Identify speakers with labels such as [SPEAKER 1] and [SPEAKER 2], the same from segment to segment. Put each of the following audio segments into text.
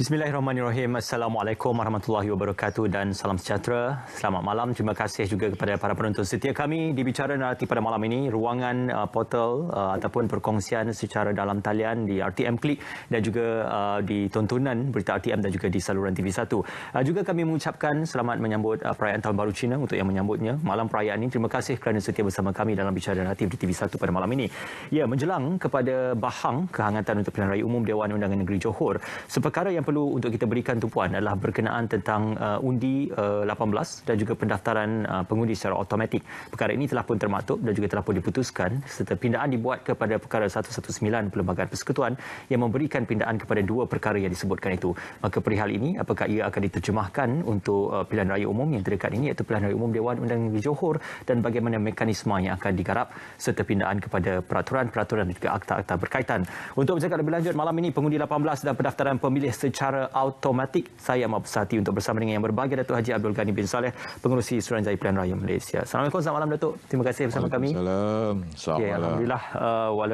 [SPEAKER 1] Bismillahirrahmanirrahim. Assalamualaikum warahmatullahi wabarakatuh dan salam sejahtera. Selamat malam. Terima kasih juga kepada para penonton setia kami di Bicara Naratif pada malam ini. Ruangan portal ataupun perkongsian secara dalam talian di RTM Klik dan juga di tontonan berita RTM dan juga di saluran TV1. Juga kami mengucapkan selamat menyambut perayaan Tahun Baru Cina untuk yang menyambutnya. Malam perayaan ini, terima kasih kerana setia bersama kami dalam Bicara Naratif di TV1 pada malam ini. Ya, menjelang kepada bahang kehangatan untuk Pilihan Raya Umum Dewan Undangan Negeri Johor, seperkara yang perlu untuk kita berikan tumpuan adalah berkenaan tentang undi 18 dan juga pendaftaran pengundi secara automatik. Perkara ini telah pun termaktub dan juga telah pun diputuskan serta pindaan dibuat kepada perkara 119 Perlembagaan Persekutuan yang memberikan pindaan kepada dua perkara yang disebutkan itu. Maka perihal ini, apakah ia akan diterjemahkan untuk pilihan raya umum yang terdekat ini iaitu Pilihan Raya Umum Dewan Undangan Negeri Johor dan bagaimana mekanisme yang akan digarap serta pindaan kepada peraturan-peraturan dan juga akta-akta berkaitan. Untuk bercakap lebih lanjut malam ini, pengundi 18 dan pendaftaran pemilih secara automatik, saya amat bersahati untuk bersama dengan yang berbahagia Datuk Haji Abdul Ghani bin Saleh, Pengerusi Suruhanjaya Pilihan Raya Malaysia. Assalamualaikum, selamat malam Datuk. Terima kasih bersama kami.
[SPEAKER 2] Waalaikumsalam. Selamat malam.
[SPEAKER 1] Alhamdulillah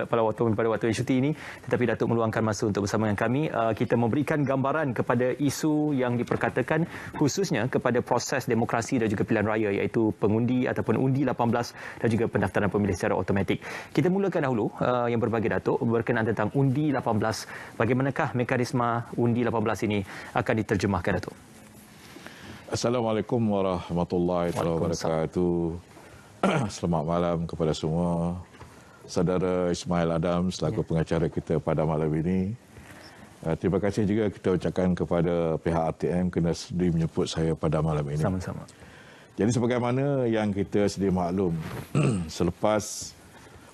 [SPEAKER 1] pada waktu yang cuti ini, tetapi Datuk meluangkan masa untuk bersama dengan kami. Kita memberikan gambaran kepada isu yang diperkatakan khususnya kepada proses demokrasi dan juga pilihan raya iaitu pengundi ataupun undi 18 dan juga pendaftaran pemilih secara automatik. Kita mulakan dahulu yang berbahagia Datuk berkenaan tentang undi 18. Bagaimanakah mekanisme undi 18 ini akan diterjemahkan Datuk?
[SPEAKER 2] Assalamualaikum warahmatullahi wabarakatuh. Selamat malam kepada semua. Saudara Ismail Adam selaku pengacara kita pada malam ini. Terima kasih juga kita ucapkan kepada pihak RTM kerana sudi menyebut saya pada malam ini.
[SPEAKER 1] Sama-sama.
[SPEAKER 2] Jadi sebagaimana yang kita sedia maklum, selepas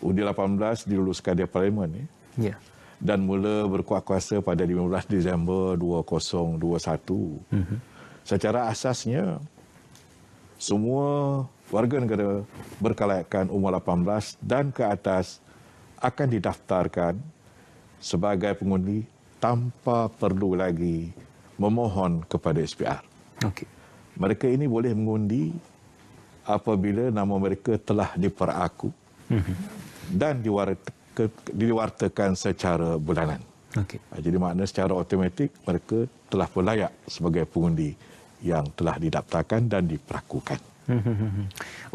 [SPEAKER 2] undi 18 diluluskan di Parlimen
[SPEAKER 1] Ya.
[SPEAKER 2] dan mula berkuat kuasa pada 15 Disember 2021. Secara asasnya, semua warga negara berkelayakan umur 18 dan ke atas akan didaftarkan sebagai pengundi tanpa perlu lagi memohon kepada SPR.
[SPEAKER 1] Okey.
[SPEAKER 2] Mereka ini boleh mengundi apabila nama mereka telah diperaku dan diwartakan secara bulanan.
[SPEAKER 1] Okey.
[SPEAKER 2] Jadi makna secara automatik mereka telah pun layak sebagai pengundi yang telah didaftarkan dan diperakukan.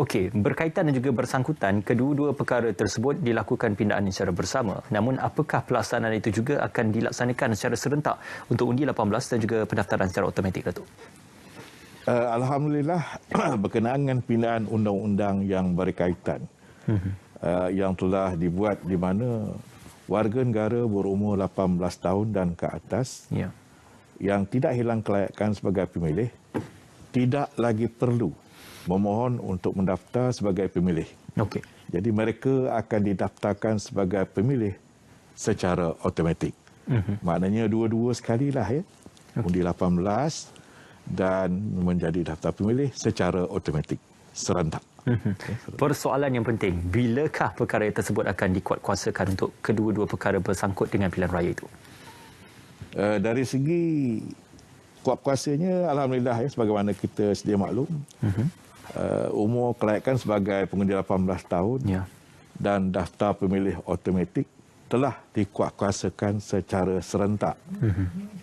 [SPEAKER 1] Okey, berkaitan dan juga bersangkutan, kedua-dua perkara tersebut dilakukan pindaan secara bersama. Namun apakah pelaksanaan itu juga akan dilaksanakan secara serentak untuk undi 18 dan juga pendaftaran secara automatik Datuk?
[SPEAKER 2] Alhamdulillah berkenaan dengan pindaan undang-undang yang berkaitan yang telah dibuat di mana warga negara berumur 18 tahun dan ke atas yang tidak hilang kelayakan sebagai pemilih tidak lagi perlu memohon untuk mendaftar sebagai pemilih.
[SPEAKER 1] Okey.
[SPEAKER 2] Jadi mereka akan didaftarkan sebagai pemilih secara automatik. Maknanya dua-dua sekali lah ya. Undi 18 dan menjadi daftar pemilih secara automatik, serentak.
[SPEAKER 1] Persoalan yang penting, bilakah perkara tersebut akan dikuatkuasakan untuk kedua-dua perkara bersangkut dengan pilihan raya itu?
[SPEAKER 2] Dari segi kuat kuasanya, alhamdulillah ya, sebagaimana kita sedia maklum, umur kelayakan sebagai pengundi 18 tahun dan daftar pemilih automatik telah dikuatkuasakan secara serentak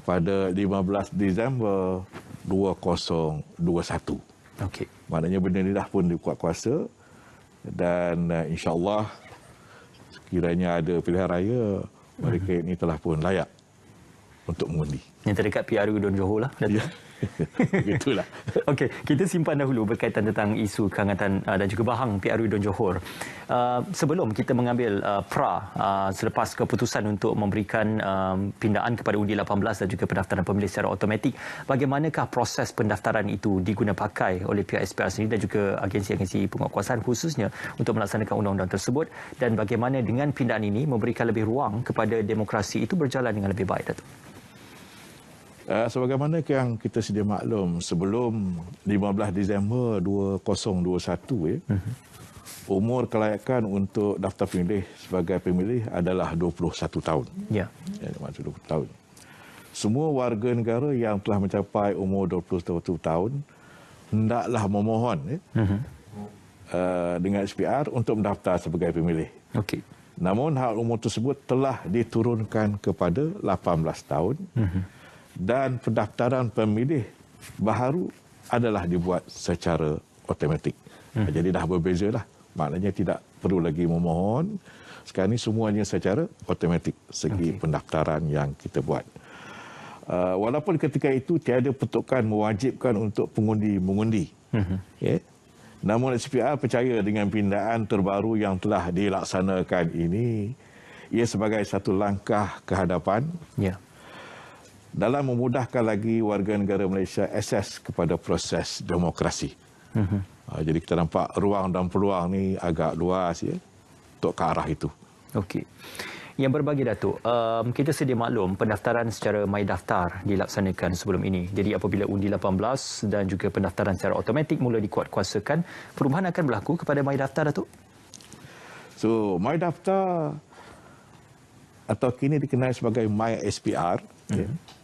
[SPEAKER 2] pada 15 Disember 2021.
[SPEAKER 1] Okey.
[SPEAKER 2] Maknanya benda ini dah pun dikuat kuasa dan insya-Allah sekiranya ada pilihan raya, mereka ini telah pun layak untuk mengundi.
[SPEAKER 1] Yang terdekat PRU Don Johor lah.
[SPEAKER 2] Ya. Begitulah.
[SPEAKER 1] Okey, kita simpan dahulu berkaitan tentang isu kehangatan dan juga bahang PRU Don Johor. Sebelum kita mengambil selepas keputusan untuk memberikan pindaan kepada undi 18 dan juga pendaftaran pemilih secara automatik, bagaimanakah proses pendaftaran itu diguna pakai oleh pihak SPR sendiri dan juga agensi-agensi penguatkuasaan khususnya untuk melaksanakan undang-undang tersebut, dan bagaimana dengan pindaan ini memberikan lebih ruang kepada demokrasi itu berjalan dengan lebih baik, Datuk?
[SPEAKER 2] Sebagaimana yang kita sedia maklum, sebelum 15 Disember 2021 umur kelayakan untuk daftar pemilih sebagai pemilih adalah 21 tahun.
[SPEAKER 1] Ya.
[SPEAKER 2] Maksud 20 tahun. Semua warga negara yang telah mencapai umur 21 tahun hendaklah memohon dengan SPR untuk mendaftar sebagai pemilih.
[SPEAKER 1] Okey.
[SPEAKER 2] Namun hal umur tersebut telah diturunkan kepada 18 tahun. dan pendaftaran pemilih baharu adalah dibuat secara automatik. Jadi dah berbeza lah. Maknanya tidak perlu lagi memohon. Sekarang ini semuanya secara automatik segi pendaftaran yang kita buat. Walaupun ketika itu tiada pertukan mewajibkan untuk pengundi mengundi. Namun SPR percaya dengan pindaan terbaru yang telah dilaksanakan ini, ia sebagai satu langkah ke hadapan dalam memudahkan lagi warga negara Malaysia akses kepada proses demokrasi. Jadi kita nampak ruang dan peluang ni agak luas untuk ke arah itu.
[SPEAKER 1] Okey. Yang berbagi Datuk, kita sedia maklum pendaftaran secara MyDaftar dilaksanakan sebelum ini. Jadi apabila undi 18 dan juga pendaftaran secara automatik mula dikuatkuasakan, perubahan akan berlaku kepada MyDaftar, Datuk?
[SPEAKER 2] So, MyDaftar atau kini dikenal sebagai MySPR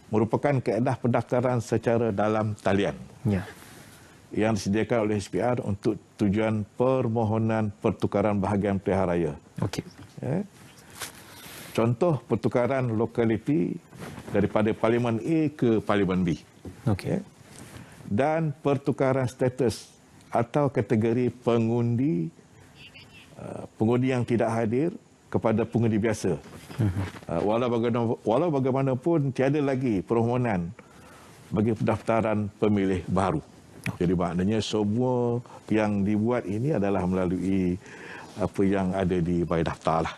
[SPEAKER 2] merupakan kaedah pendaftaran secara dalam talian yang disediakan oleh SPR untuk tujuan permohonan pertukaran bahagian pilihan raya. Contoh pertukaran lokaliti daripada Parlimen A ke Parlimen B. Dan pertukaran status atau kategori pengundi yang tidak hadir kepada pengundi biasa. Walau bagaimanapun tiada lagi permohonan bagi pendaftaran pemilih baru. Jadi maknanya semua yang dibuat ini adalah melalui apa yang ada di MyDaftar lah.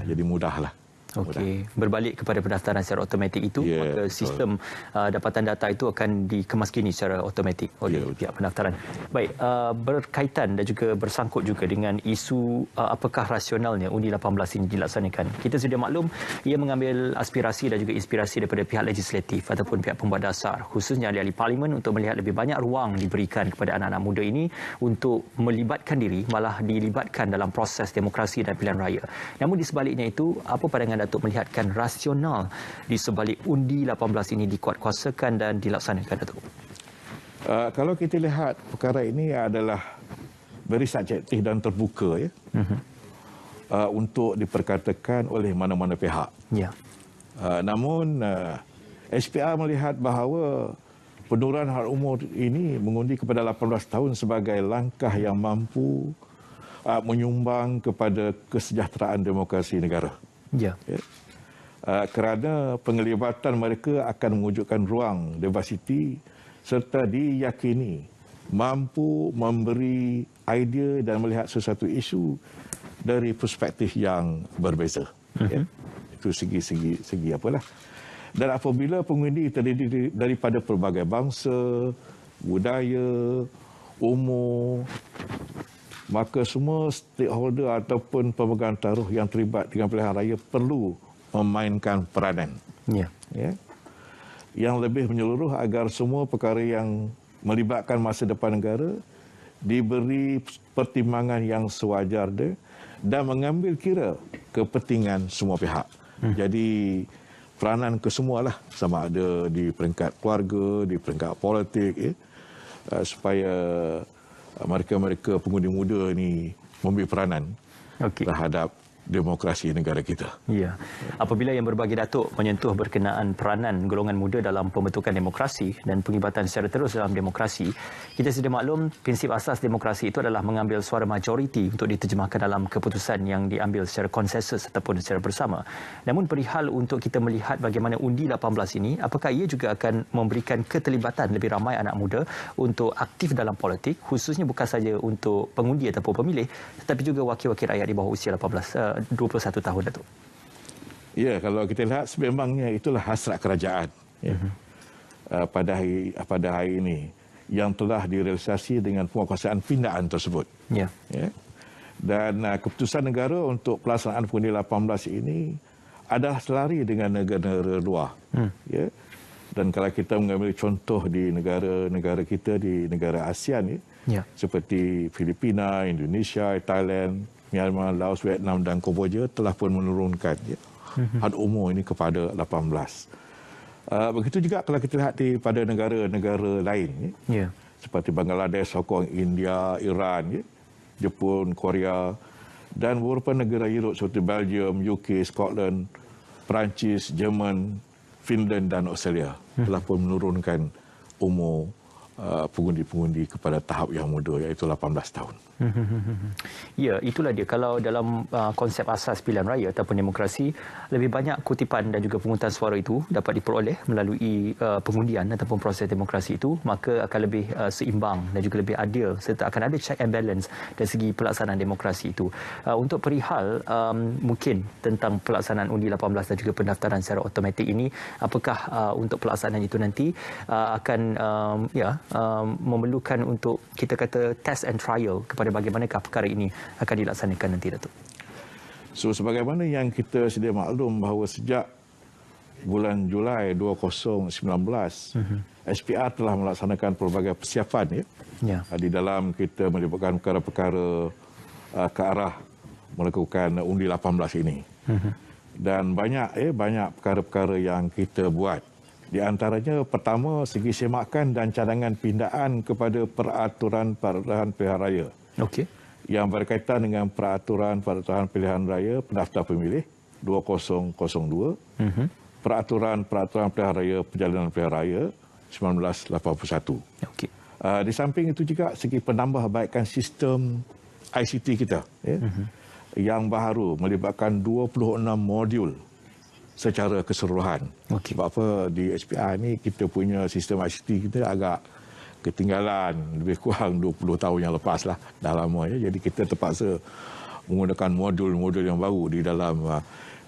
[SPEAKER 2] Jadi mudahlah.
[SPEAKER 1] Okey, berbalik kepada pendaftaran secara automatik itu, maka sistem dapatan data itu akan dikemaskini secara automatik oleh pihak pendaftaran. Baik, berkaitan dan juga bersangkut juga dengan isu apakah rasionalnya undi 18 ini dilaksanakan. Kita sudah maklum ia mengambil aspirasi dan juga inspirasi daripada pihak legislatif ataupun pihak pembuat dasar, khususnya ahli-ahli parlimen untuk melihat lebih banyak ruang diberikan kepada anak-anak muda ini untuk melibatkan diri, malah dilibatkan dalam proses demokrasi dan pilihan raya. Namun di sebaliknya itu, apa pandangan Datuk melihatkan rasional di sebalik undi 18 ini dikuatkuasakan dan dilaksanakan, Datuk?
[SPEAKER 2] Kalau kita lihat perkara ini adalah very subjektif dan terbuka untuk diperkatakan oleh mana-mana pihak. Namun SPR melihat bahawa penurunan had umur ini mengundi kepada 18 tahun sebagai langkah yang mampu menyumbang kepada kesejahteraan demokrasi negara. Kerana penglibatan mereka akan mewujudkan ruang diversiti serta diyakini mampu memberi idea dan melihat sesuatu isu dari perspektif yang berbeza. Itu segi apalah. Dan apabila pengundi terdiri daripada pelbagai bangsa, budaya, umur, maka semua stakeholder ataupun pemegang taruh yang terlibat dengan pilihan raya perlu memainkan peranan. Yang lebih menyeluruh agar semua perkara yang melibatkan masa depan negara diberi pertimbangan yang sewajar dan mengambil kira kepentingan semua pihak. Jadi peranan kesemualah, sama ada di peringkat keluarga, di peringkat politik, supaya mereka-mereka pengundi muda ini memberi peranan terhadap demokrasi negara kita.
[SPEAKER 1] Apabila yang berbagi Datuk menyentuh berkenaan peranan golongan muda dalam pembentukan demokrasi dan penglibatan secara terus dalam demokrasi, kita sudah maklum prinsip asas demokrasi itu adalah mengambil suara majoriti untuk diterjemahkan dalam keputusan yang diambil secara konsensus ataupun secara bersama. Namun perihal untuk kita melihat bagaimana undi 18 ini, apakah ia juga akan memberikan keterlibatan lebih ramai anak muda untuk aktif dalam politik, khususnya bukan saja untuk pengundi ataupun pemilih, tetapi juga wakil-wakil rakyat di bawah usia 21 tahun, Datuk?
[SPEAKER 2] Ya, kalau kita lihat sememangnya itulah hasrat kerajaan pada hari ini yang telah direalisasi dengan penguatkuasaan pindaan tersebut. Dan keputusan negara untuk pelaksanaan undi 18 ini adalah selari dengan negara-negara luar. Dan kalau kita mengambil contoh di negara-negara kita, di negara ASEAN seperti Filipina, Indonesia, Thailand, Myanmar, Laos, Vietnam dan Kamboja telah pun menurunkan had umur ini kepada 18. Begitu juga kalau kita lihat pada negara-negara lain seperti Bangladesh, Hong Kong, India, Iran, Jepun, Korea dan beberapa negara Europe seperti Belgium, UK, Scotland, Perancis, Jerman, Finland dan Australia telah pun menurunkan umur pengundi-pengundi kepada tahap yang muda, iaitu 18 tahun.
[SPEAKER 1] Ya, itulah dia. Kalau dalam konsep asas pilihan raya ataupun demokrasi, lebih banyak kutipan dan juga penghutang suara itu dapat diperoleh melalui pengundian ataupun proses demokrasi itu, maka akan lebih seimbang dan juga lebih adil, serta akan ada check and balance dari segi pelaksanaan demokrasi itu. Untuk perihal mungkin tentang pelaksanaan undi 18 dan juga pendaftaran secara automatik ini, apakah untuk pelaksanaan itu nanti akan memerlukan untuk kita kata test and trial kepada bagaimanakah perkara ini akan dilaksanakan nanti, Datuk?
[SPEAKER 2] So, sebagaimana yang kita sedia maklum bahawa sejak bulan Julai 2019, SPR telah melaksanakan pelbagai persiapan di dalam kita melibatkan perkara-perkara ke arah melakukan undi 18 ini. Dan banyak perkara-perkara yang kita buat. Di antaranya, pertama, segi semakan dan cadangan pindaan kepada peraturan pilihan raya.
[SPEAKER 1] Okey.
[SPEAKER 2] Yang berkaitan dengan peraturan pilihan raya pendaftar pemilih 2002, peraturan pilihan raya perjalanan pilihan raya 1981.
[SPEAKER 1] Okey.
[SPEAKER 2] Di samping itu juga segi penambahbaikan sistem ICT kita yang baru melibatkan 26 modul secara keseluruhan.
[SPEAKER 1] Okay.
[SPEAKER 2] Sebab apa, di SPR ni kita punya sistem ICT kita agak ketinggalan lebih kurang 20 tahun yang lepas lah, dah lama ya. Jadi kita terpaksa menggunakan modul-modul yang baru di dalam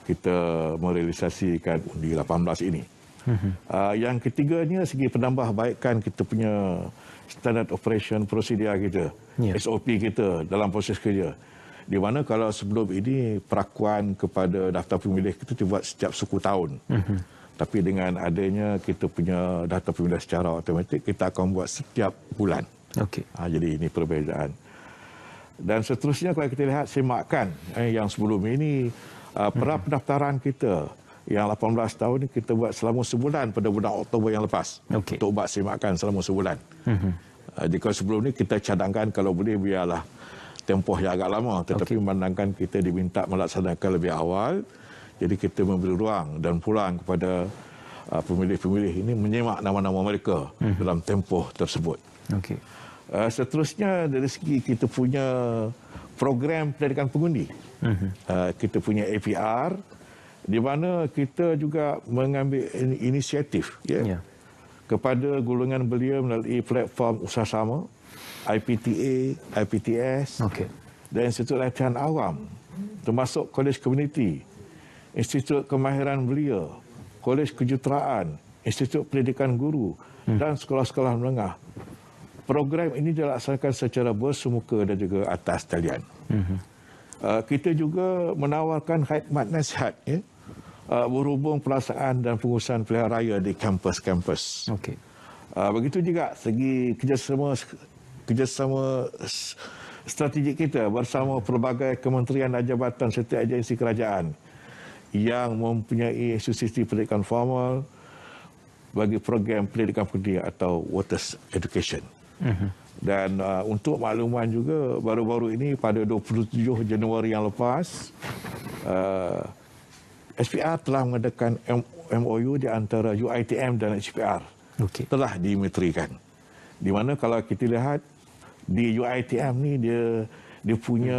[SPEAKER 2] kita merealisasikan undi 18 ini. Yang ketiganya, segi penambahbaikan kita punya standard operation procedure kita, SOP kita dalam proses kerja. Di mana kalau sebelum ini perakuan kepada daftar pemilih kita dibuat setiap 10 tahun. Tapi dengan adanya kita punya daftar pemilih secara automatik, kita akan buat setiap bulan.
[SPEAKER 1] Okey.
[SPEAKER 2] Jadi ini perbezaan. Dan seterusnya kalau kita lihat semakan yang sebelum ini, pendaftaran kita yang 18 tahun ini kita buat selama sebulan pada bulan Oktober yang lepas. Untuk buat semakan selama sebulan. Jika sebelum ini kita cadangkan kalau boleh biarlah tempoh yang agak lama, tetapi memandangkan kita diminta melaksanakan lebih awal, jadi kita memberi ruang dan pulang kepada pemilih-pemilih ini menyemak nama-nama mereka dalam tempoh tersebut. Seterusnya, dari segi kita punya program pendidikan pengundi, kita punya APR, di mana kita juga mengambil inisiatif kepada golongan belia melalui platform usaha sama, IPTA, IPTS, dan Institut Latihan Awam, termasuk Kolej Komuniti, Institut Kemahiran Belia, Kolej Kejuruteraan, Institut Pendidikan Guru dan sekolah-sekolah menengah. Program ini dilaksanakan secara bersemuka dan juga atas talian. Kita juga menawarkan khidmat nasihat berhubung pelaksanaan dan pengurusan pilihan raya di kampus-kampus. Begitu juga segi kerjasama strategik kita bersama pelbagai kementerian dan jabatan serta agensi kerajaan yang mempunyai institusi pendidikan formal bagi program pendidikan pendidikan atau Waters Education. Dan untuk makluman juga, baru-baru ini pada 27 Januari yang lepas, SPR telah mengadakan MOU di antara UiTM dan SPR. Telah dimetrikan. Di mana kalau kita lihat di UiTM ni dia punya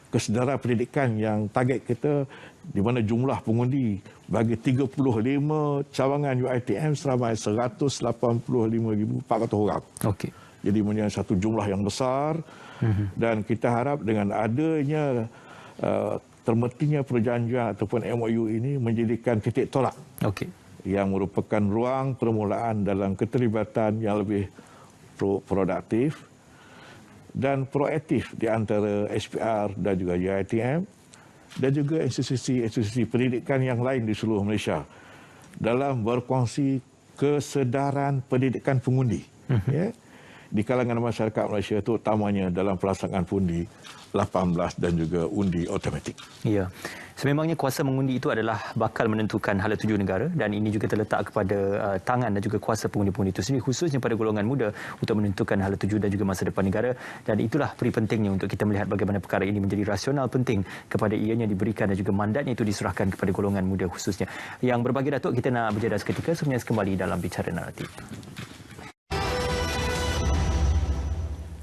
[SPEAKER 2] kesedaran pendidikan yang target kita, di mana jumlah pengundi bagi 35 cawangan UiTM seramai 185,400 orang. Jadi menjadi satu jumlah yang besar dan kita harap dengan adanya termetinya perjanjian ataupun MOU ini menjadikan titik tolak yang merupakan ruang permulaan dalam keterlibatan yang lebih produktif dan proaktif di antara SPR dan juga UiTM dan juga institusi pendidikan yang lain di seluruh Malaysia dalam berkongsi kesedaran pendidikan pengundi di kalangan masyarakat Malaysia, terutamanya dalam pelaksanaan undi 18 dan juga undi automatik.
[SPEAKER 1] Ya. Sememangnya kuasa mengundi itu adalah bakal menentukan hala tuju negara dan ini juga terletak kepada tangan dan juga kuasa pengundi-pengundi itu sendiri, khususnya pada golongan muda untuk menentukan hala tuju dan juga masa depan negara. Dan itulah peri pentingnya untuk kita melihat bagaimana perkara ini menjadi rasional penting kepada ianya diberikan dan juga mandatnya itu diserahkan kepada golongan muda khususnya. Yang berbagi Datuk, kita nak berjeda seketika, sebenarnya kembali dalam Bicara Naratif.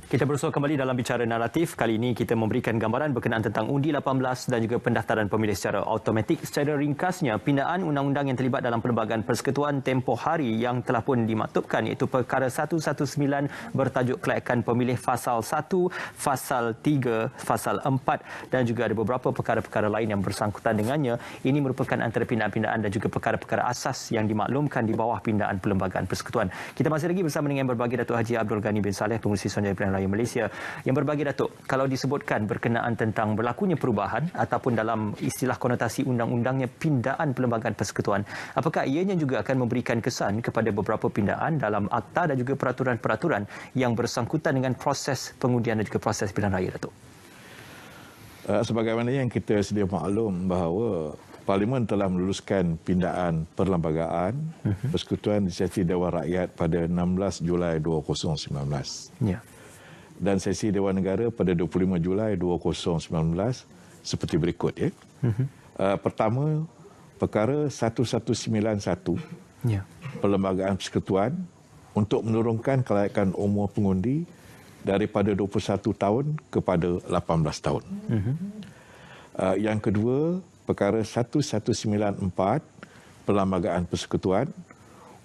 [SPEAKER 1] Kita bersua kembali dalam Bicara Naratif. Kali ini kita memberikan gambaran berkenaan tentang undi 18 dan juga pendaftaran pemilih secara automatik. Secara ringkasnya, pindaan undang-undang yang terlibat dalam Perlembagaan Persekutuan tempoh hari yang telah pun dimaktubkan iaitu Perkara 119 bertajuk Kelayakan Pemilih Fasal 1, Fasal 3, Fasal 4 dan juga ada beberapa perkara-perkara lain yang bersangkutan dengannya. Ini merupakan antara pindaan-pindaan dan juga perkara-perkara asas yang dimaklumkan di bawah pindaan Perlembagaan Persekutuan. Kita masih lagi bersama dengan Berbagi Datuk Haji Abdul Ghani bin Saleh, Pengerusi Suruhanjaya Pilihan Raya Malaysia. Yang berbagi Datuk, kalau disebutkan berkenaan tentang berlakunya perubahan ataupun dalam istilah konotasi undang-undangnya pindaan Perlembagaan Persekutuan, apakah ianya juga akan memberikan kesan kepada beberapa pindaan dalam akta dan juga peraturan-peraturan yang bersangkutan dengan proses pengundian dan juga proses pilihan raya, Datuk?
[SPEAKER 2] Sebagaimana yang kita sedia maklum bahawa Parlimen telah meluluskan pindaan Perlembagaan Persekutuan di sesi Dewan Rakyat pada 16 Julai 2019. Ya. Dan sesi Dewan Negara pada 25 Julai 2019 seperti berikut. Ya. Pertama, perkara 1191 ya. Perlembagaan Persekutuan untuk menurunkan kelayakan umur pengundi daripada 21 tahun kepada 18 tahun. Yang kedua, perkara 1194 Perlembagaan Persekutuan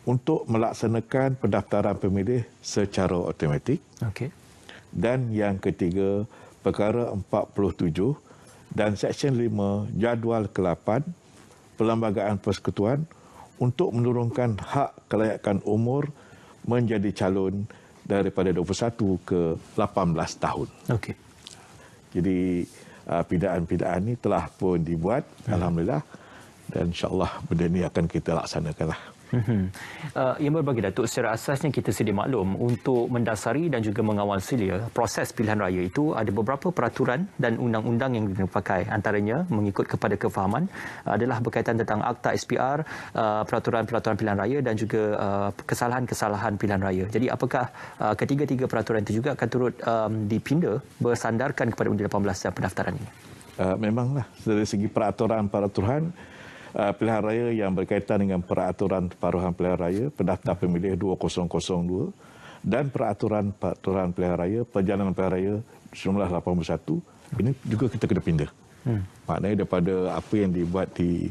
[SPEAKER 2] untuk melaksanakan pendaftaran pemilih secara automatik. Okey. Dan yang ketiga, perkara 47 dan Seksyen 5 Jadual ke-8 Perlembagaan Persekutuan untuk menurunkan hak kelayakan umur menjadi calon daripada 21 ke 18 tahun. Okey. Jadi pindaan-pindaan ini telah pun dibuat, alhamdulillah, dan insya-Allah benda ini akan kita laksanakanlah.
[SPEAKER 1] Yang berbagi Datuk, secara asasnya kita sedia maklum untuk mendasari dan juga mengawasi proses pilihan raya itu ada beberapa peraturan dan undang-undang yang dipakai. Antaranya mengikut kepada kefahaman adalah berkaitan tentang Akta SPR, peraturan-peraturan pilihan raya dan juga kesalahan-kesalahan pilihan raya. Jadi apakah ketiga-tiga peraturan itu juga akan turut dipinda bersandarkan kepada undi 18 dan pendaftaran ini?
[SPEAKER 2] Memanglah dari segi peraturan-peraturan pilihan raya yang berkaitan dengan peraturan paruhan pilihan raya pendaftar pemilih 2002 dan peraturan pilihan raya perjalanan pilihan raya 1981 ini juga kita kena pindah. Maknanya daripada apa yang dibuat di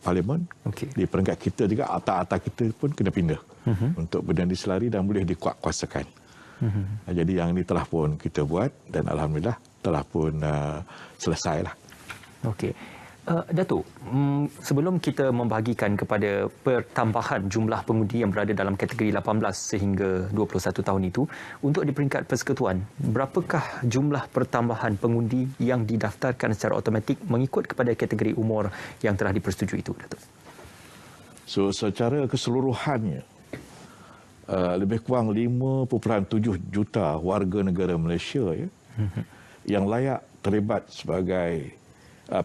[SPEAKER 2] Parlimen, di peringkat kita juga akta-akta kita pun kena pindah untuk benda diselari dan boleh dikuatkuasakan. Jadi yang ini telah pun kita buat dan alhamdulillah telah pun selesailah.
[SPEAKER 1] Okey. Datuk, sebelum kita membahagikan kepada pertambahan jumlah pengundi yang berada dalam kategori 18 sehingga 21 tahun itu, untuk di peringkat persekutuan, berapakah jumlah pertambahan pengundi yang didaftarkan secara automatik mengikut kepada kategori umur yang telah dipersetujui itu, Datuk?
[SPEAKER 2] So, secara keseluruhannya, lebih kurang 5.7 juta warga negara Malaysia yang layak terlibat sebagai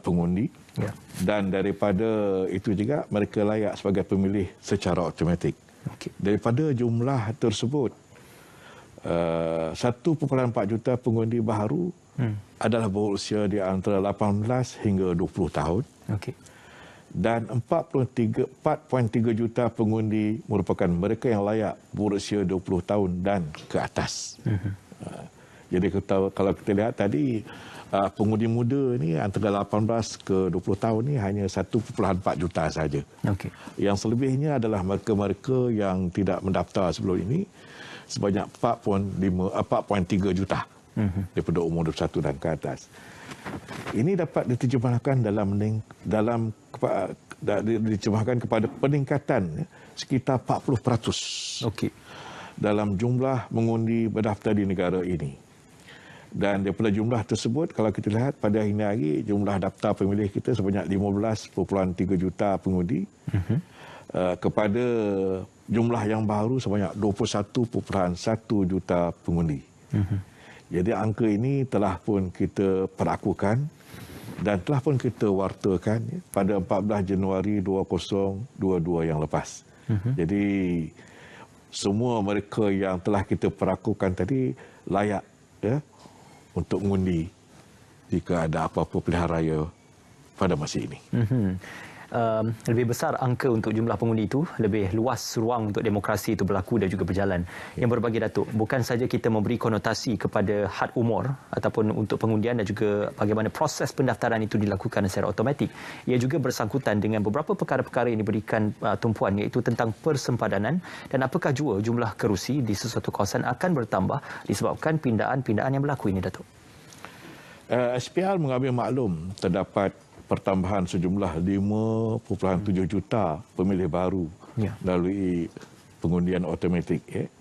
[SPEAKER 2] pengundi. Ya. Dan daripada itu juga mereka layak sebagai pemilih secara automatik. Okay. Daripada jumlah tersebut, 1.4 juta pengundi baharu adalah berusia di antara 18 hingga 20 tahun. Okay. Dan 4.3 juta pengundi merupakan mereka yang layak berusia 20 tahun dan ke atas. Jadi kalau kita lihat tadi, pengundi muda ni antara 18 ke 20 tahun ni hanya 1.4 juta saja. Okay. Yang selebihnya adalah mereka-mereka yang tidak mendaftar sebelum ini sebanyak 4.3 juta daripada umur 21 dan ke atas. Ini dapat diterjemahkan diterjemahkan kepada peningkatan sekitar 40% dalam jumlah mengundi berdaftar di negara ini. Dan daripada jumlah tersebut, kalau kita lihat pada hari ini jumlah daftar pemilih kita sebanyak 15.3 juta pengundi kepada jumlah yang baru sebanyak 21.1 juta pengundi. Jadi angka ini telah pun kita perakukan dan telah pun kita wartakan pada 14 Januari 2022 yang lepas. Jadi semua mereka yang telah kita perakukan tadi layak untuk mengundi jika ada apa-apa pilihan raya pada masa ini.
[SPEAKER 1] Lebih besar angka untuk jumlah pengundi itu, lebih luas ruang untuk demokrasi itu berlaku dan juga berjalan. Yang berbagi Datuk, bukan saja kita memberi konotasi kepada had umur ataupun untuk pengundian dan juga bagaimana proses pendaftaran itu dilakukan secara automatik. Ia juga bersangkutan dengan beberapa perkara-perkara yang diberikan tumpuan, iaitu tentang persempadanan dan apakah jua jumlah kerusi di sesuatu kawasan akan bertambah disebabkan pindaan-pindaan yang berlaku ini, Datuk.
[SPEAKER 2] SPR mengambil maklum terdapat pertambahan sejumlah 5.7 juta pemilih baru melalui pengundian automatik.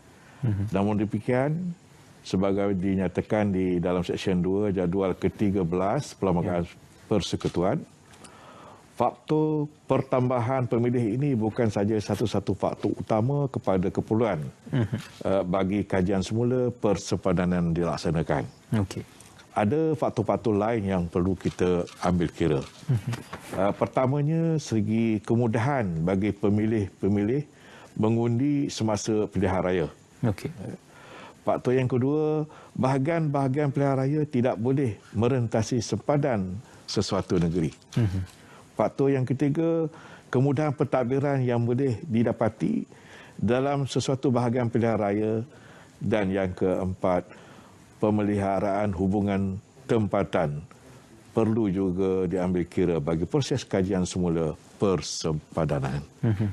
[SPEAKER 2] Namun demikian, sebagai dinyatakan di dalam Seksyen 2 jadual ke-13 Perlembagaan Persekutuan, faktor pertambahan pemilih ini bukan saja satu-satu faktor utama kepada keperluan bagi kajian semula persempadanan dilaksanakan. Ada faktor-faktor lain yang perlu kita ambil kira. Pertamanya, segi kemudahan bagi pemilih-pemilih mengundi semasa pilihan raya. Faktor yang kedua, bahagian-bahagian pilihan raya tidak boleh merentasi sempadan sesuatu negeri. Faktor yang ketiga, kemudahan pentadbiran yang boleh didapati dalam sesuatu bahagian pilihan raya. Dan yang keempat, pemeliharaan hubungan tempatan perlu juga diambil kira bagi proses kajian semula persempadanan.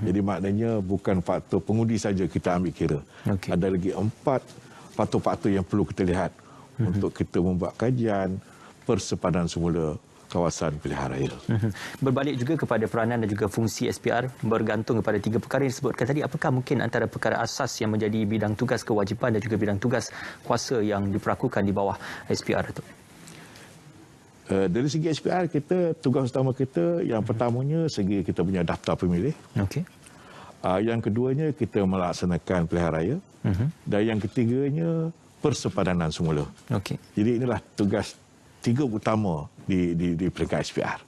[SPEAKER 2] Jadi maknanya bukan faktor pengundi saja kita ambil kira. Ada lagi 4 faktor-faktor yang perlu kita lihat untuk kita membuat kajian persempadanan semula kawasan pilihan raya.
[SPEAKER 1] Berbalik juga kepada peranan dan juga fungsi SPR bergantung kepada 3 perkara yang disebutkan tadi. Apakah mungkin antara perkara asas yang menjadi bidang tugas kewajipan dan juga bidang tugas kuasa yang diperakukan di bawah SPR itu?
[SPEAKER 2] Dari segi SPR, tugas utama kita yang pertamanya segi kita punya daftar pemilih. Yang keduanya kita melaksanakan pilihan raya. Dan yang ketiganya persempadanan semula. Jadi inilah tugas 3 utama di peringkat SPR.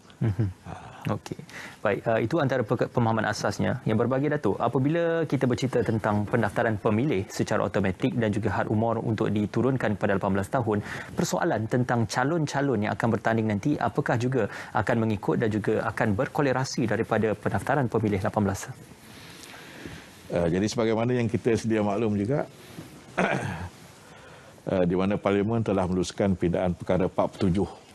[SPEAKER 1] Okey. Baik, itu antara pemahaman asasnya. Yang berbagi Datuk, apabila kita bercerita tentang pendaftaran pemilih secara automatik dan juga had umur untuk diturunkan kepada 18 tahun, persoalan tentang calon-calon yang akan bertanding nanti apakah juga akan mengikut dan juga akan berkolerasi daripada pendaftaran pemilih 18?
[SPEAKER 2] Jadi sebagaimana yang kita sedia maklum juga, di mana Parlimen telah meluluskan pindaan perkara 47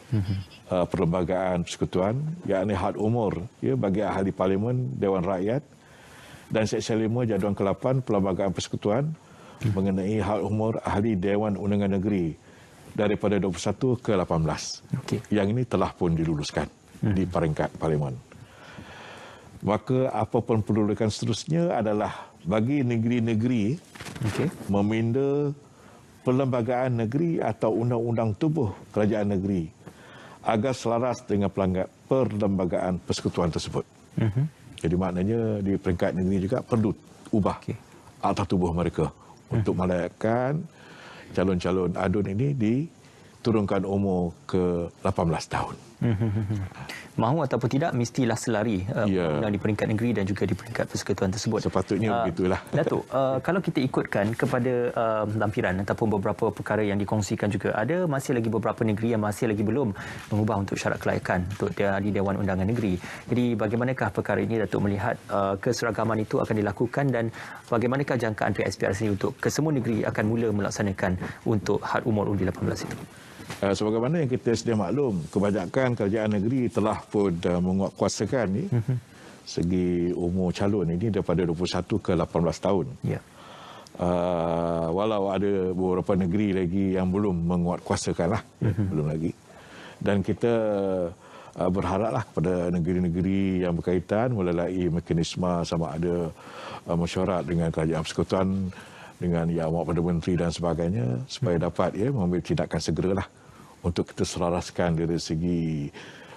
[SPEAKER 2] Perlembagaan Persekutuan, yakni had umur bagi ahli Parlimen, Dewan Rakyat, dan Seksyen 5 jadual ke-8 Perlembagaan Persekutuan mengenai had umur ahli Dewan Undangan Negeri daripada 21 ke 18. Yang ini telah pun diluluskan di peringkat Parlimen. Maka apa pun perlukan seterusnya adalah bagi negeri-negeri meminda perlembagaan negeri atau undang-undang tubuh kerajaan negeri agar selaras dengan perlembagaan persekutuan tersebut. Jadi maknanya di peringkat negeri juga perlu ubah akta tubuh mereka untuk melayakkan calon-calon adun ini diturunkan umur ke 18 tahun.
[SPEAKER 1] Mahu ataupun tidak, mestilah selari di peringkat negeri dan juga di peringkat persekutuan tersebut.
[SPEAKER 2] Sepatutnya begitulah.
[SPEAKER 1] Datuk, kalau kita ikutkan kepada lampiran ataupun beberapa perkara yang dikongsikan juga, ada masih lagi beberapa negeri yang masih lagi belum mengubah untuk syarat kelayakan untuk di Dewan Undangan Negeri. Jadi bagaimanakah perkara ini Datuk melihat keseragaman itu akan dilakukan dan bagaimanakah jangkaan pihak SPR sendiri untuk kesemua negeri akan mula melaksanakan untuk had umur undi 18 itu?
[SPEAKER 2] Sebagaimana yang kita sedia maklum, kebanyakan kerajaan negeri telah pun menguatkuasakan segi umur calon ini daripada 21 ke 18 tahun. Walau ada beberapa negeri lagi yang belum menguatkuasakan belum lagi. Dan kita berharaplah kepada negeri-negeri yang berkaitan melalui mekanisme sama ada mesyuarat dengan kerajaan persekutuan, dengan Yang Amat Perdana Menteri dan sebagainya, supaya dapat mengambil tindakan segeralah untuk kita selaraskan dari segi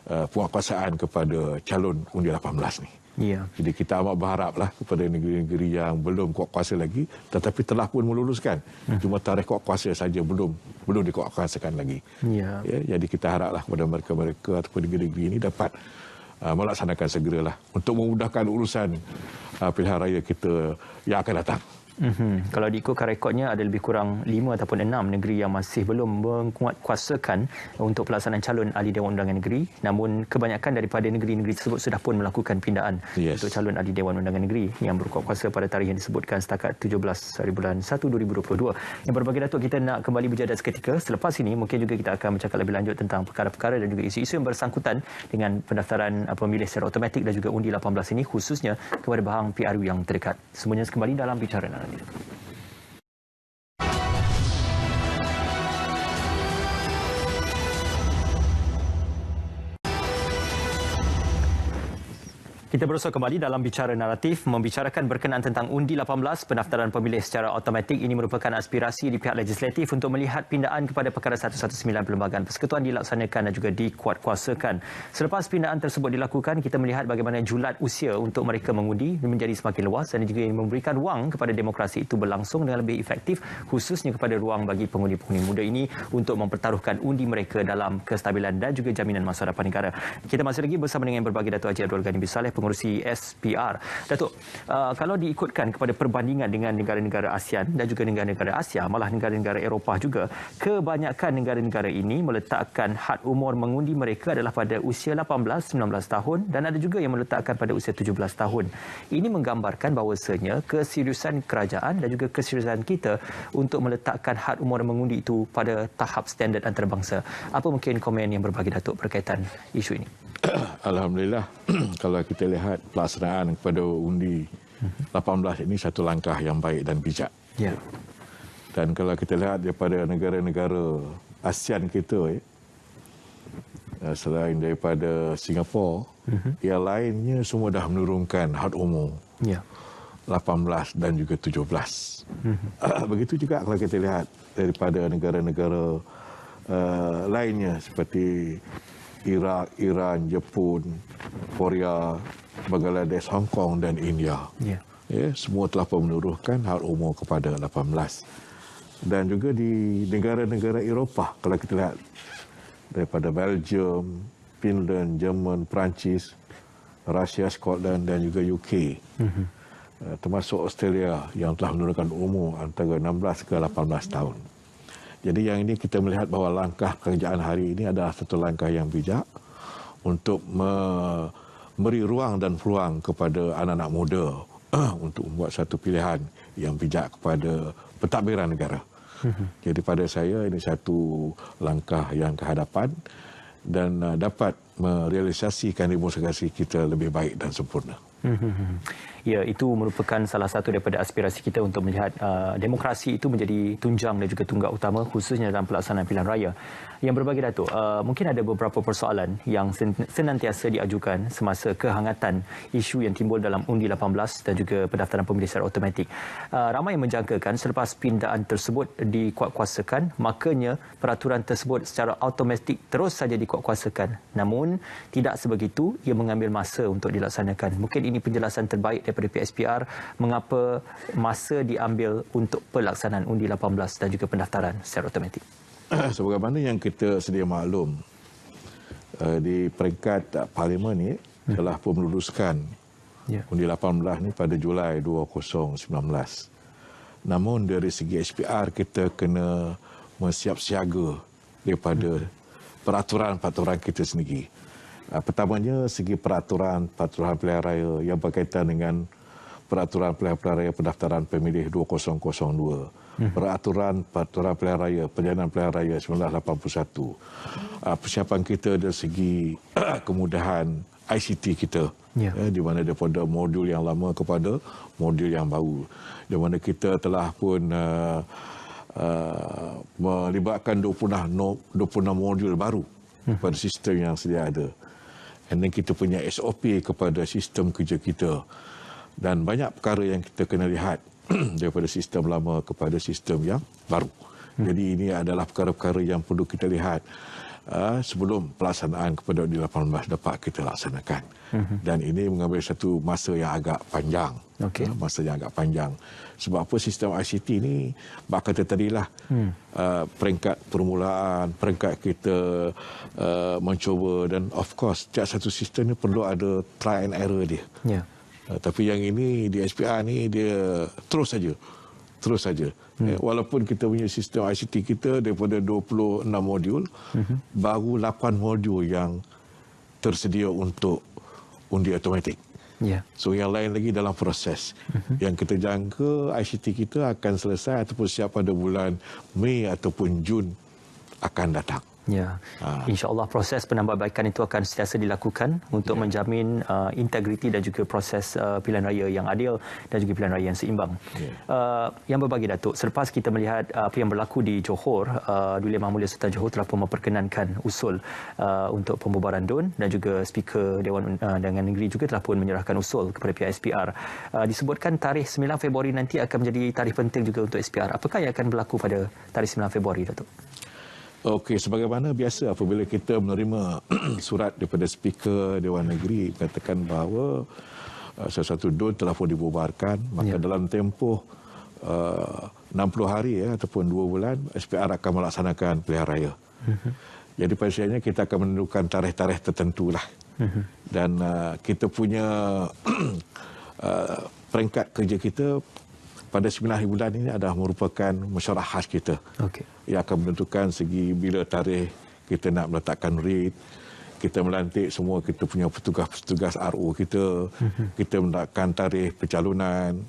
[SPEAKER 2] penguatkuasaan kepada calon undi 18 ni.
[SPEAKER 1] Ya.
[SPEAKER 2] Jadi kita amat berharaplah kepada negeri-negeri yang belum kuat kuasa lagi tetapi telah pun meluluskan. Cuma tarikh kuat kuasa saja belum dikuatkuasakan lagi.
[SPEAKER 1] Ya.
[SPEAKER 2] Ya, jadi kita haraplah kepada mereka-mereka ataupun negeri-negeri ini dapat melaksanakan segeralah untuk memudahkan urusan pilihan raya kita yang akan datang.
[SPEAKER 1] Kalau diikutkan rekodnya ada lebih kurang 5 ataupun 6 negeri yang masih belum menguatkuasakan untuk pelaksanaan calon ahli Dewan Undangan Negeri, namun kebanyakan daripada negeri-negeri tersebut sudah pun melakukan pindaan untuk calon ahli Dewan Undangan Negeri yang berkuatkuasa pada tarikh yang disebutkan setakat 17 hari bulan 1 2022. Yang berbagi Datuk, kita nak kembali berjadah seketika. Selepas ini mungkin juga kita akan bercakap lebih lanjut tentang perkara-perkara dan juga isu-isu yang bersangkutan dengan pendaftaran pemilih secara automatik dan juga undi 18 ini, khususnya kepada bahang PRU yang terdekat. Semuanya kembali dalam Bicara Naratif. Kita berusaha kembali dalam Bicara Naratif membicarakan berkenaan tentang undi 18 pendaftaran pemilih secara automatik. Ini merupakan aspirasi di pihak legislatif untuk melihat pindaan kepada Perkara 119 Perlembagaan Persekutuan dilaksanakan dan juga dikuatkuasakan. Selepas pindaan tersebut dilakukan, kita melihat bagaimana julat usia untuk mereka mengundi menjadi semakin luas dan juga memberikan ruang kepada demokrasi itu berlangsung dengan lebih efektif, khususnya kepada ruang bagi pengundi-pengundi muda ini untuk mempertaruhkan undi mereka dalam kestabilan dan juga jaminan masa depan negara. Kita masih lagi bersama dengan berbagi Datuk Haji Abdul Ghani bin Saleh, pengurusi SPR. Datuk, kalau diikutkan kepada perbandingan dengan negara-negara ASEAN dan juga negara-negara Asia, malah negara-negara Eropah juga, kebanyakan negara-negara ini meletakkan had umur mengundi mereka adalah pada usia 18-19 tahun dan ada juga yang meletakkan pada usia 17 tahun. Ini menggambarkan bahawasanya keseriusan kerajaan dan juga keseriusan kita untuk meletakkan had umur mengundi itu pada tahap standard antarabangsa. Apa mungkin komen yang berbagi Datuk berkaitan isu ini?
[SPEAKER 2] Alhamdulillah, kalau kita lihat pelaksanaan kepada undi 18 ini satu langkah yang baik dan bijak.
[SPEAKER 1] Ya.
[SPEAKER 2] Dan kalau kita lihat daripada negara-negara ASEAN kita, selain daripada Singapura, yang lainnya semua dah menurunkan had umur 18 dan juga 17. Begitu juga kalau kita lihat daripada negara-negara lainnya seperti Iraq, Iran, Jepun, Korea, Bangladesh, Hong Kong dan India. Semua telah menurunkan had umur kepada 18. Dan juga di negara-negara Eropah, kalau kita lihat daripada Belgium, Finland, Jerman, Perancis, Rusia, Scotland dan juga UK. Termasuk Australia yang telah menurunkan umur antara 16 ke 18 tahun. Jadi yang ini kita melihat bahawa langkah kerajaan hari ini adalah satu langkah yang bijak untuk memberi ruang dan peluang kepada anak-anak muda untuk membuat satu pilihan yang bijak kepada pentadbiran negara. Jadi pada saya ini satu langkah yang ke hadapan dan dapat merealisasikan demokrasi kita lebih baik dan sempurna.
[SPEAKER 1] Ya, itu merupakan salah satu daripada aspirasi kita untuk melihat demokrasi itu menjadi tunjang dan juga tunggak utama khususnya dalam pelaksanaan pilihan raya. Yang berbagi Datuk, mungkin ada beberapa persoalan yang senantiasa diajukan semasa kehangatan isu yang timbul dalam undi 18 dan juga pendaftaran pemilih secara automatik. Ramai yang menjangkakan selepas pindaan tersebut dikuatkuasakan, makanya peraturan tersebut secara automatik terus saja dikuatkuasakan. Namun tidak sebegitu, ia mengambil masa untuk dilaksanakan. Mungkin ini penjelasan terbaik daripada PSPR mengapa masa diambil untuk pelaksanaan undi 18 dan juga pendaftaran secara automatik.
[SPEAKER 2] Sebagaimana yang kita sedia maklum, di peringkat Parlimen ini telah pun meluluskan undi 18 ini pada Julai 2019. Namun dari segi SPR kita kena mensiap-siaga daripada peraturan-peraturan kita sendiri. Pertamanya segi peraturan pilihan raya yang berkaitan dengan peraturan pilihan raya pendaftaran pemilih 2002. Peraturan pilihan raya penjalanan pilihan raya 1981. Persiapan kita dari segi kemudahan ICT kita, di mana daripada modul yang lama kepada modul yang baru, di mana kita telah pun melibatkan 26 modul baru pada sistem yang sedia ada. Dan kita punya SOP kepada sistem kerja kita. Dan banyak perkara yang kita kena lihat daripada sistem lama kepada sistem yang baru. Jadi ini adalah perkara-perkara yang perlu kita lihat sebelum pelaksanaan kepada undi 18 dapat kita laksanakan. Dan ini mengambil satu masa yang agak panjang. Masa yang agak panjang. Sebab apa, sistem ICT ni bak kata tadilah peringkat permulaan, peringkat kita mencuba, dan of course setiap satu sistem ni perlu ada try and error dia. Tapi yang ini di SPR ni dia terus saja. Walaupun kita punya sistem ICT kita daripada 26 modul, baru 8 modul yang tersedia untuk undi automatik. So yang lain lagi dalam proses. Yang kita jangka ICT kita akan selesai ataupun siap pada bulan Mei ataupun Jun akan datang.
[SPEAKER 1] InsyaAllah proses penambahbaikan itu akan sentiasa dilakukan untuk menjamin integriti dan juga proses pilihan raya yang adil dan juga pilihan raya yang seimbang. Yang berbagi, Datuk, selepas kita melihat apa yang berlaku di Johor, Duli Yang Mulia Sultan Johor telah pun memperkenankan usul untuk pembubaran DUN, dan juga Speaker Dewan Undangan Negeri juga telah pun menyerahkan usul kepada pihak SPR. Disebutkan tarikh 9 Februari nanti akan menjadi tarikh penting juga untuk SPR. Apakah yang akan berlaku pada tarikh 9 Februari, Datuk?
[SPEAKER 2] Okey, sebagaimana biasa apabila kita menerima surat daripada Speaker Dewan Negeri katakan bahawa sesuatu DUN telah pun dibubarkan, maka dalam tempoh 60 hari ataupun 2 bulan SPR akan melaksanakan pilihan raya. Jadi pastinya kita akan menentukan tarikh-tarikh tertentulah. Dan kita punya peringkat kerja kita pada 9 hari bulan ini adalah merupakan mesyuarat khas kita. Ia akan menentukan segi bila tarikh kita nak meletakkan rate, kita melantik semua kita punya petugas-petugas RO kita, kita meletakkan tarikh pencalonan,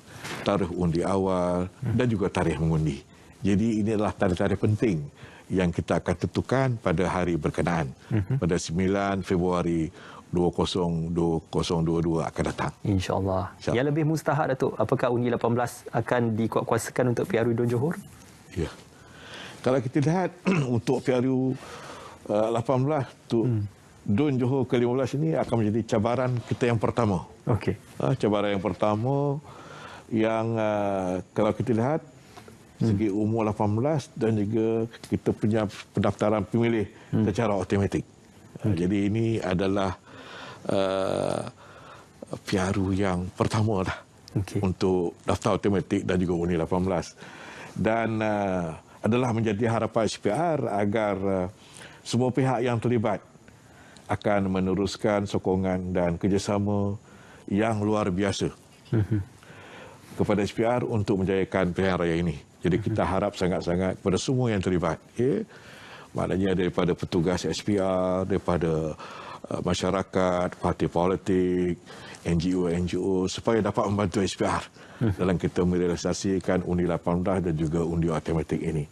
[SPEAKER 2] tarikh undi awal dan juga tarikh mengundi. Jadi ini adalah tarikh-tarikh penting yang kita akan tentukan pada hari berkenaan, pada 9 Februari 2022 akan datang.
[SPEAKER 1] InsyaAllah. Yang lebih mustahak, Datuk, apakah undi 18 akan dikuatkuasakan untuk PRU DUN Johor?
[SPEAKER 2] Ya. Kalau kita lihat untuk PRU 18 untuk DUN Johor ke-15 ini akan menjadi cabaran kita yang pertama. Cabaran yang pertama yang kalau kita lihat segi umur 18 dan juga kita punya pendaftaran pemilih secara automatik. Jadi ini adalah PRU yang pertama lah untuk daftar automatik dan juga undi 18. Dan adalah menjadi harapan SPR agar semua pihak yang terlibat akan meneruskan sokongan dan kerjasama yang luar biasa kepada SPR untuk menjayakan pilihan raya ini. Jadi kita harap sangat-sangat kepada semua yang terlibat. Maknanya daripada petugas SPR, daripada masyarakat, parti politik, NGO supaya dapat membantu SPR dalam kita merealisasikan undi 18 dan juga undi automatik ini.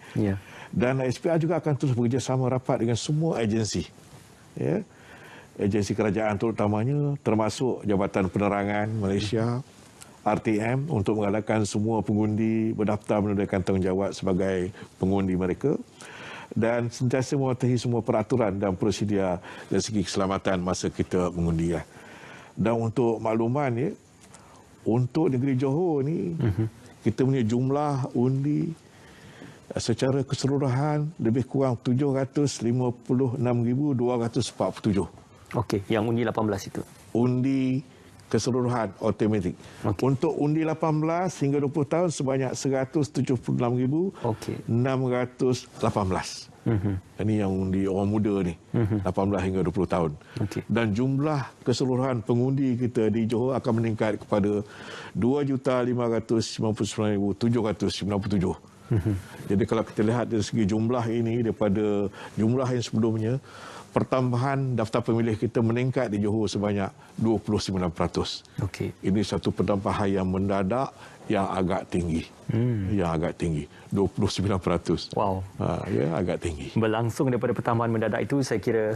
[SPEAKER 2] Dan SPR juga akan terus bekerjasama rapat dengan semua agensi. Agensi kerajaan terutamanya, termasuk Jabatan Penerangan Malaysia, RTM, untuk menggalakkan semua pengundi berdaftar menunaikan tanggungjawab sebagai pengundi mereka, dan sentiasa mematuhi semua peraturan dan prosedur dari segi keselamatan masa kita mengundi. Dan untuk makluman, untuk negeri Johor ni, kita punya jumlah undi secara keseluruhan lebih kurang 756,247.
[SPEAKER 1] Yang undi 18 itu? Undi
[SPEAKER 2] keseluruhan automatik. Untuk undi 18 hingga 20 tahun sebanyak 176,618. Ini yang undi orang muda ni, 18 hingga 20 tahun. Dan jumlah keseluruhan pengundi kita di Johor akan meningkat kepada 2,599,797. Jadi kalau kita lihat dari segi jumlah ini daripada jumlah yang sebelumnya, pertambahan daftar pemilih kita meningkat di Johor sebanyak 29%. Ini satu penambahan yang mendadak yang agak tinggi. Yang agak tinggi. 29%.
[SPEAKER 1] Wow.
[SPEAKER 2] Agak tinggi.
[SPEAKER 1] Berlangsung daripada pertambahan mendadak itu, saya kira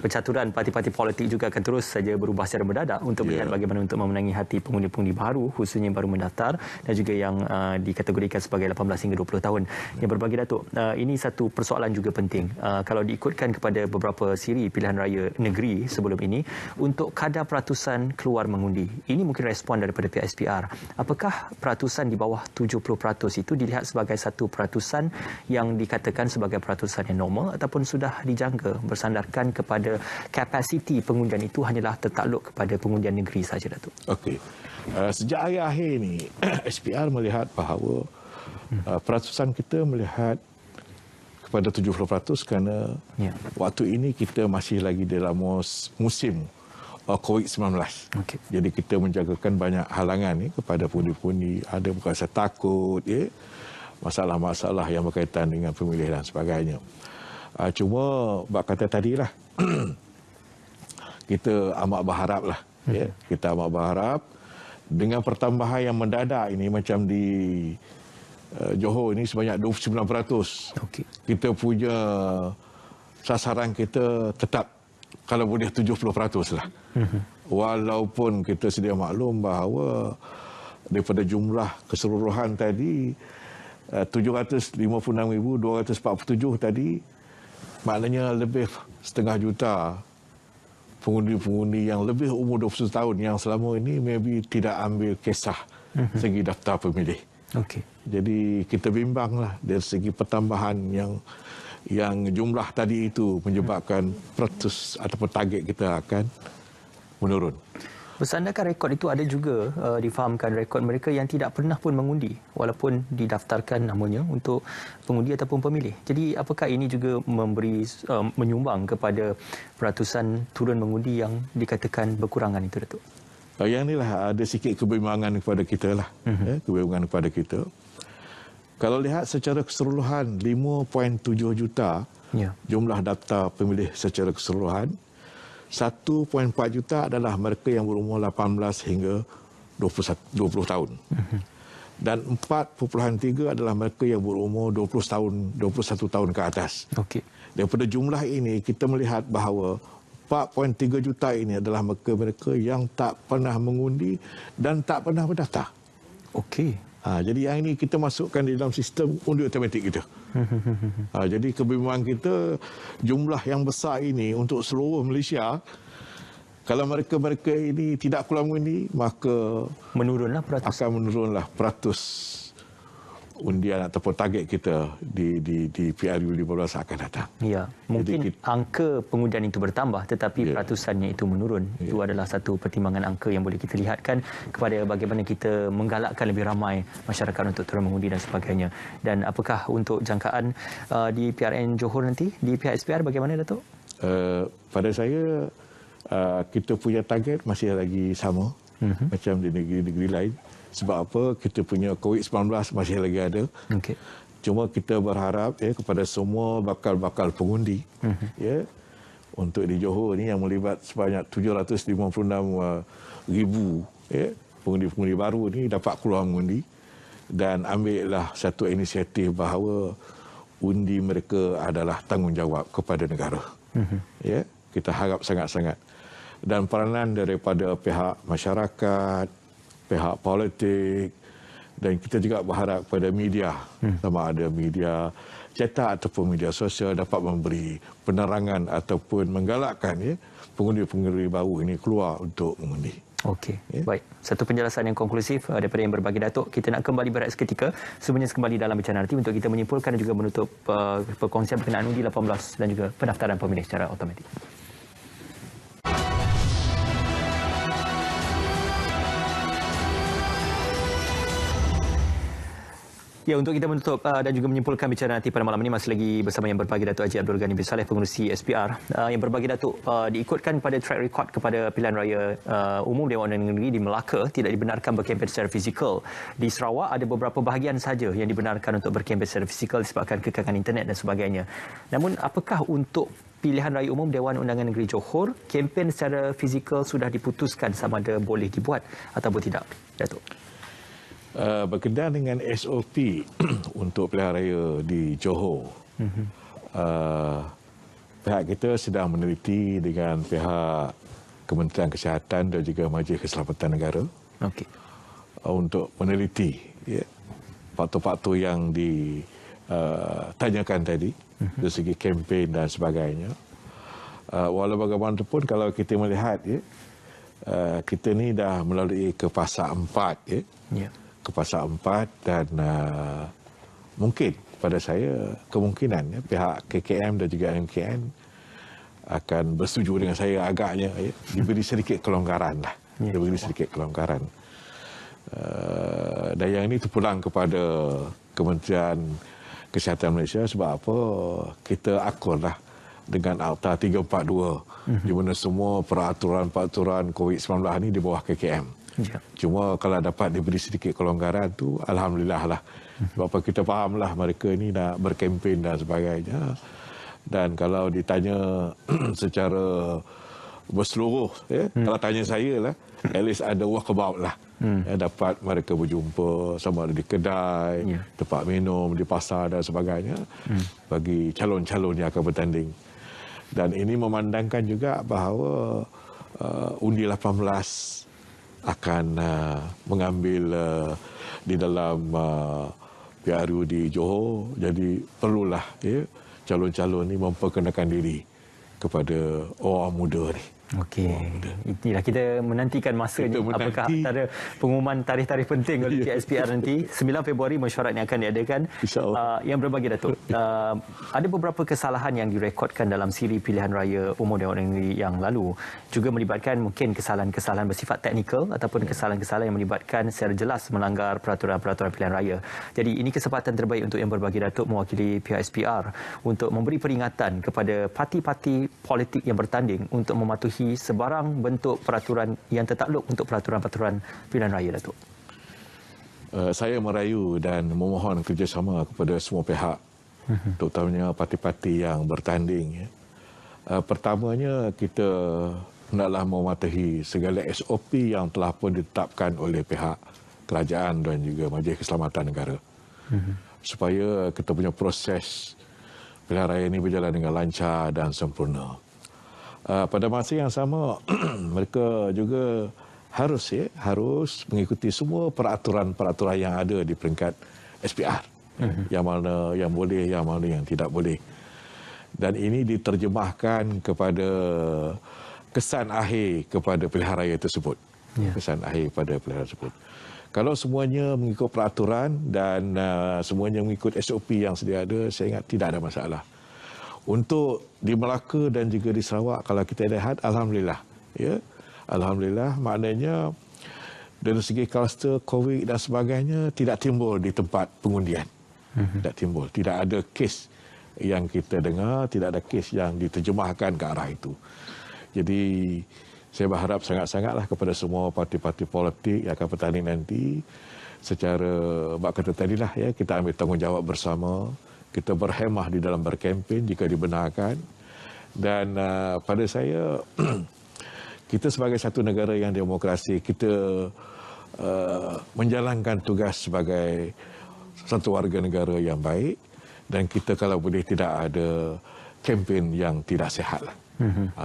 [SPEAKER 1] pencaturan parti-parti politik juga akan terus saja berubah secara mendadak untuk melihat bagaimana untuk memenangi hati pengundi-pengundi baru, khususnya yang baru mendaftar dan juga yang dikategorikan sebagai 18 hingga 20 tahun. Yang berbagi, Datuk, ini satu persoalan juga penting. Kalau diikutkan kepada beberapa siri pilihan raya negeri sebelum ini, untuk kadar peratusan keluar mengundi, ini mungkin respon daripada pihak SPR. Apakah apakah peratusan di bawah 70% itu dilihat sebagai satu peratusan yang dikatakan sebagai peratusan yang normal ataupun sudah dijangka bersandarkan kepada kapasiti pengundian itu hanyalah tertakluk kepada pengundian negeri saja, Datuk?
[SPEAKER 2] Okey. Sejak akhir-akhir ini, SPR melihat bahawa peratusan kita melihat kepada 70% kerana waktu ini kita masih lagi dalam musim COVID-19.
[SPEAKER 1] Okay.
[SPEAKER 2] Jadi kita menjagakan banyak halangan kepada pundi-pundi. Ada bukan saya takut, masalah-masalah yang berkaitan dengan pemilihan dan sebagainya. Cuma bab kata tadilah, kita amat berharaplah. Kita amat berharap dengan pertambahan yang mendadak ini macam di Johor ini sebanyak 29%.
[SPEAKER 1] Okay.
[SPEAKER 2] Kita punya sasaran kita tetap kalau boleh 70% lah. Walaupun kita sedia maklum bahawa daripada jumlah keseluruhan tadi 756,247 tadi, maknanya lebih setengah juta pengundi-pengundi yang lebih umur 21 tahun yang selama ini maybe tidak ambil kisah segi daftar pemilih.
[SPEAKER 1] Okay.
[SPEAKER 2] Jadi kita bimbanglah dari segi pertambahan yang jumlah tadi itu menyebabkan peratus ataupun target kita akan menurun.
[SPEAKER 1] Bersandarkan rekod itu, ada juga difahamkan rekod mereka yang tidak pernah pun mengundi walaupun didaftarkan namanya untuk pengundi ataupun pemilih. Jadi apakah ini juga menyumbang kepada peratusan turun mengundi yang dikatakan berkurangan itu, Datuk?
[SPEAKER 2] Yang inilah ada sikit kebimbangan kepada kita lah. Kebimbangan kepada kita. Kalau lihat secara keseluruhan 5.7 juta jumlah daftar pemilih secara keseluruhan, 1.4 juta adalah mereka yang berumur 18 hingga 20 tahun. Dan 4.3 adalah mereka yang berumur 21 tahun ke atas.
[SPEAKER 1] Okay. Daripada
[SPEAKER 2] jumlah ini kita melihat bahawa 4.3 juta ini adalah mereka yang tak pernah mengundi dan tak pernah berdaftar.
[SPEAKER 1] Okey.
[SPEAKER 2] Jadi yang ini kita masukkan di dalam sistem undi automatik kita. Jadi kebimbangan kita, jumlah yang besar ini untuk seluruh Malaysia, kalau mereka ini tidak keluar mengundi, maka akan menurunlah peratus undian ataupun target kita di PRU 15 akan datang.
[SPEAKER 1] Ya, mungkin angka pengundian itu bertambah tetapi peratusannya itu menurun. Itu adalah satu pertimbangan angka yang boleh kita lihatkan kepada bagaimana kita menggalakkan lebih ramai masyarakat untuk turun mengundi dan sebagainya. Dan apakah untuk jangkaan di PRN Johor nanti, di pihak SPR bagaimana, Datuk?
[SPEAKER 2] Pada saya, kita punya target masih lagi sama macam di negeri-negeri lain. Sebab apa? Kita punya COVID-19 masih lagi ada.
[SPEAKER 1] Okay.
[SPEAKER 2] Cuma kita berharap kepada semua bakal pengundi untuk di Johor ni yang melibat sebanyak 756,000 pengundi-pengundi baru ni dapat keluar mengundi dan ambillah satu inisiatif bahawa undi mereka adalah tanggungjawab kepada negara. Kita harap sangat-sangat. Dan peranan daripada pihak masyarakat, pihak politik, dan kita juga berharap kepada media, sama ada media cetak ataupun media sosial dapat memberi penerangan ataupun menggalakkan pengundi-pengundi baru ini keluar untuk mengundi.
[SPEAKER 1] Okey, baik. Satu penjelasan yang konklusif daripada yang berbagi, Datuk. Kita nak kembali berehat seketika. Sebenarnya kembali dalam bicara nanti untuk kita menyimpulkan dan juga menutup perkongsian berkenaan undi 18 dan juga pendaftaran pemilih secara automatik. Ya, untuk kita menutup dan juga menyimpulkan bicara nanti pada malam ini masih lagi bersama yang berbagi, Datuk Haji Abdul Ghani bin Saleh, pengerusi SPR. Yang berbagi, Datuk, diikutkan pada track record kepada pilihan raya umum Dewan Undangan Negeri di Melaka tidak dibenarkan berkempen secara fizikal. Di Sarawak ada beberapa bahagian saja yang dibenarkan untuk berkempen secara fizikal disebabkan kekangan internet dan sebagainya. Namun apakah untuk pilihan raya umum Dewan Undangan Negeri Johor, kempen secara fizikal sudah diputuskan sama ada boleh dibuat ataupun tidak, Datuk?
[SPEAKER 2] Berkenaan dengan SOP untuk pilihan raya di Johor, pihak kita sedang meneliti dengan pihak Kementerian Kesihatan dan juga Majlis Keselamatan Negara untuk meneliti faktor-faktor yang ditanyakan tadi dari segi kempen dan sebagainya. Walau bagaimanapun kalau kita melihat kita ni dah melalui ke fasa 4 ke Pasar 4 dan mungkin pada saya kemungkinan pihak KKM dan juga MKN akan bersetuju dengan saya agaknya diberi sedikit kelonggaran lah. Diberi sedikit kelonggaran. Dan yang ini terpulang kepada Kementerian Kesihatan Malaysia sebab apa kita akurlah dengan Akta 342 di mana semua peraturan-peraturan COVID-19 ini di bawah KKM. Cuma kalau dapat diberi sedikit kelonggaran tu alhamdulillah lah. Sebab apa kita fahamlah mereka ini nak berkempen dan sebagainya. Dan kalau ditanya secara berseluruh, kalau tanya saya lah, at least ada walkabout lah. Dapat mereka berjumpa sama ada di kedai, tempat minum, di pasar dan sebagainya bagi calon-calon yang akan bertanding. Dan ini memandangkan juga bahawa undi 18 akan mengambil di dalam PRU di Johor. Jadi perlulah calon-calon ini memperkenalkan diri kepada orang muda ni.
[SPEAKER 1] Okey. Inilah kita menantikan masanya apakah antara pengumuman tarikh-tarikh penting oleh PSPR nanti 9 Februari mesyuarat yang akan diadakan. Yang berbagi Datuk. Ada beberapa kesalahan yang direkodkan dalam siri pilihan raya umum Dewan Negeri yang lalu juga melibatkan mungkin kesalahan-kesalahan bersifat teknikal ataupun kesalahan-kesalahan yang melibatkan secara jelas melanggar peraturan-peraturan pilihan raya. Jadi ini kesempatan terbaik untuk yang berbagi Datuk mewakili pihak SPR untuk memberi peringatan kepada parti-parti politik yang bertanding untuk mematuhi sebarang bentuk peraturan yang tertakluk untuk peraturan-peraturan pilihan raya, Datuk.
[SPEAKER 2] Saya merayu dan memohon kerjasama kepada semua pihak, terutamanya parti-parti yang bertanding. Pertamanya, kita hendaklah mematuhi segala SOP yang telah pun ditetapkan oleh pihak kerajaan dan juga Majlis Keselamatan Negara. Supaya kita punya proses pilihan raya ini berjalan dengan lancar dan sempurna. Pada masa yang sama, mereka juga harus mengikuti semua peraturan-peraturan yang ada di peringkat SPR. Yang mana yang boleh, yang mana yang tidak boleh. Dan ini diterjemahkan kepada kesan akhir kepada pilihan raya tersebut. Kesan akhir kepada pilihan raya tersebut. Kalau semuanya mengikut peraturan dan semuanya mengikut SOP yang sedia ada, saya ingat tidak ada masalah. Untuk di Melaka dan juga di Sarawak, kalau kita lihat, alhamdulillah, alhamdulillah, maknanya dari segi kluster COVID dan sebagainya tidak timbul di tempat pengundian, tidak timbul, tidak ada kes yang kita dengar, tidak ada kes yang diterjemahkan ke arah itu. Jadi saya berharap sangat-sangatlah kepada semua parti-parti politik yang akan bertanding nanti, secara bab kata tadilah kita ambil tanggungjawab bersama. Kita berhemah di dalam berkempen jika dibenarkan. Dan pada saya, kita sebagai satu negara yang demokrasi, kita menjalankan tugas sebagai satu warga negara yang baik. Dan kita kalau boleh tidak ada kempen yang tidak sihat.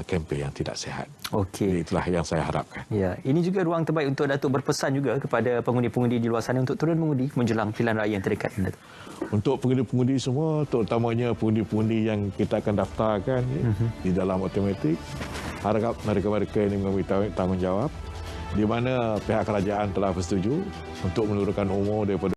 [SPEAKER 2] Kempen yang tidak sihat.
[SPEAKER 1] Okey.
[SPEAKER 2] Itulah yang saya harapkan.
[SPEAKER 1] Ya, ini juga ruang terbaik untuk Datuk berpesan juga kepada pengundi-pengundi di luar sana untuk turun mengundi menjelang pilihan raya yang terdekat, Datuk.
[SPEAKER 2] Untuk pengundi-pengundi semua, terutamanya pengundi-pengundi yang kita akan daftarkan di dalam automatik, harap mereka-mereka ini mengambil tanggungjawab di mana pihak kerajaan telah bersetuju untuk menurunkan umur daripada